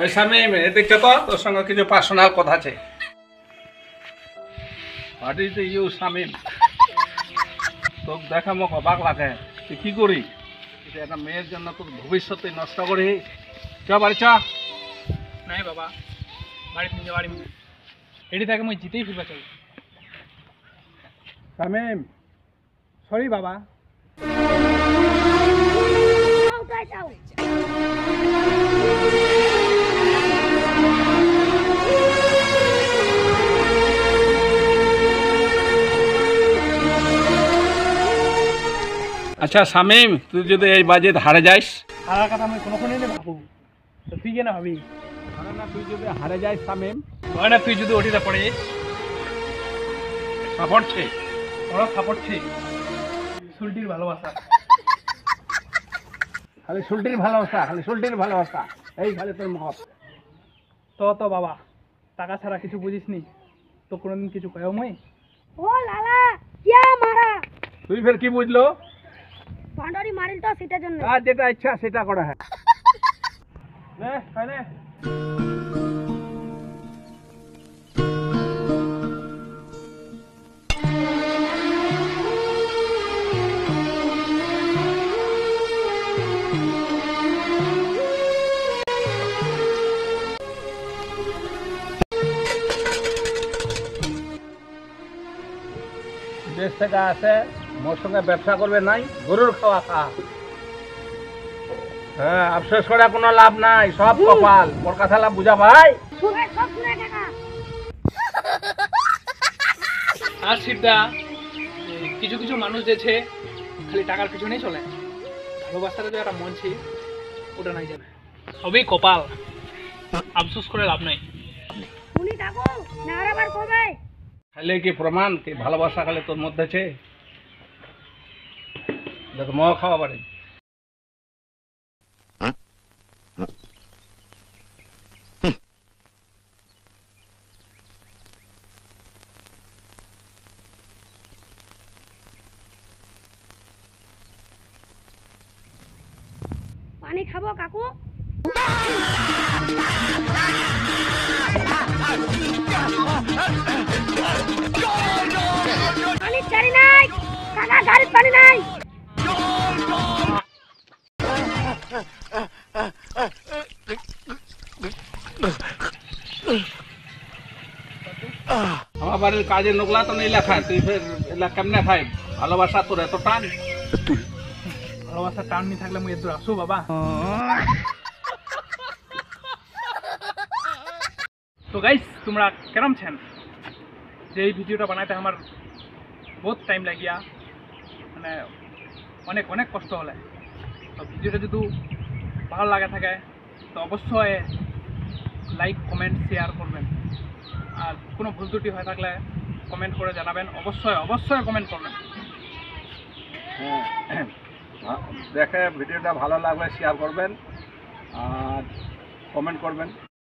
ওই শামিম এদিকে তো তোর সঙ্গে কিছু পার্সোনাল কথা আছে। What is you Shamim? তোর দেখা মোক অবাক লাগে, তুই কি করি একটা মেয়ের জন্য তোর ভবিষ্যৎ তুই নষ্ট করি। চ বাড়ি চ। নাই বাবা, বাড়িতে নিজে বাড়ি এটি থাকে মই জিতেই ফিরবা চাই। শামিম সরি বাবা। আচ্ছা শামিম, তুই যদি এই বাজেট হারে যাইস, হারার কথা আমি কোনোক্ষণই না ভাবু, তো তুই কেন ভাবি? না তুই যদি হারে যাইস শামিম, হয় না তুই যদি ওটিতে পড়ে সাপোর্ট ছে ওরা সাপোর্টছি সুলটির ভালোবাসা। খালি সুলটির ভালোবাসা, খালি সুলটির ভালোবাসা, এই খালি তোর মত। তো বাবা, টাকা ছাড়া কিছু বুঝিস নি তো কোনোদিন কিছু কয়েও মই। ও লালা क्या मारा তুই ফের কি বুঝলো? পান্ডারি মারিল তো সেটার জন্য। আর যেটা ইচ্ছা সেটা করা হয়। নে খাই নে। দেশ থেকে আসে মোর সঙ্গে ব্যবসা করবে নাই, গরুর খাওয়া খা। হ্যাঁ, আফসোস করে কোনো লাভ নাই, সব কপাল। ওর কথা লাভ বুঝা ভাই। শুনে সব শুনে কাকা। আর সিদ্ধা কিছু কিছু মানুষ যেছে খালি টাকার পিছনেই চলে, ভালোবাসার যে একটা মন ছি ওটা নাই জানে। সবই কপাল, আফসোস করে লাভ নাই। শুনি থাকো না আবার কবে। খালি কি প্রমাণ কি ভালোবাসা খালি তোর মধ্যে আছে? দেখ ম খাওয়া পারে। পানি খাবো কাকু? পানি গাড়ি নাই কাকা, গাড়ির পানি নাই। আমার বাড়ির কাজে নোকলা তো নেই লেখা, তুই ফের এলা কেমনে খাই? ভালোবাসা তোর এত টান? ভালোবাসার টান নি থাকলে মুই এদূর আসু বাবা। তো গাইস, তোমরা কেরম ছেন? যে এই ভিডিওটা বানাইতে আমার বহুত টাইম লাগিয়া, মানে অনেক অনেক কষ্ট হলে। তো ভিডিওটা যদি ভালো লাগে থাকে তো অবশ্যই লাইক কমেন্ট শেয়ার করবেন। আর কোনো ভুল ত্রুটি হয়ে থাকলে কমেন্ট করে জানাবেন, অবশ্যই অবশ্যই কমেন্ট করবেন। হ্যাঁ, দেখে ভিডিওটা ভালো লাগলে শেয়ার করবেন আর কমেন্ট করবেন।